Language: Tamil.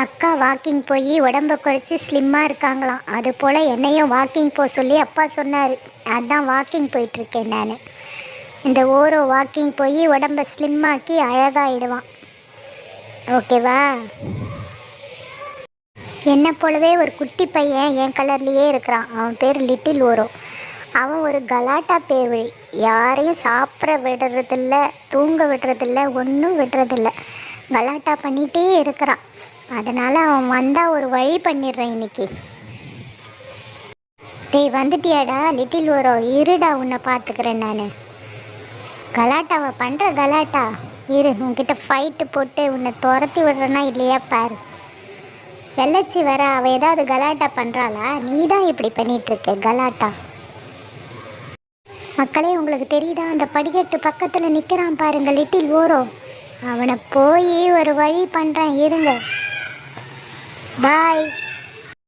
அக்கா வாக்கிங் போய் உடம்ப குறைச்சி ஸ்லிம்மாக இருக்காங்களாம். அது போல் என்னையும் வாக்கிங் போக சொல்லி அப்பா சொன்னார். அதான் வாக்கிங் போயிட்டுருக்கேன் நான். இந்த ஓரோ வாக்கிங் போய் உடம்ப ஸ்லிம்மாக்கி அழகாயிடுவான். ஓகேவா? என்னை போலவே ஒரு குட்டி பையன் என் கலர்லேயே இருக்கிறான். அவன் பேர் லிட்டில் ஓரோ. அவன் ஒரு கலாட்டா பேர்வழி. யாரையும் சாப்பிட விடுறதில்ல, தூங்க விடுறதில்ல, ஒன்றும் விடுறதில்ல. கலாட்டா பண்ணிகிட்டே இருக்கிறான். அதனால் அவன் வந்தால் ஒரு வழி பண்ணிடுறேன் இன்னைக்கு. டேய் வந்துட்டியாடா லிட்டில் ஓரோ? இருடா உன்னை பார்த்துக்கிறேன் நான். கலாட்டாவை பண்ணுற கலாட்டா இரு, உன்கிட்ட ஃபைட்டு போட்டு உன்னை துரத்தி விடுறேன்னா இல்லையா பாரு. வெள்ளச்சி வர அவள் ஏதாவது கலாட்டா பண்ணுறாளா? நீ தான் இப்படி பண்ணிகிட்ருக்க கலாட்டா. மக்களே, உங்களுக்கு தெரியுதா? அந்த படிக்கட்டு பக்கத்தில் நிற்கிறான் பாருங்க லிட்டில் ஓரோ. அவனை போய் ஒரு வழி பண்ணுறேன், இருங்க. பாய்.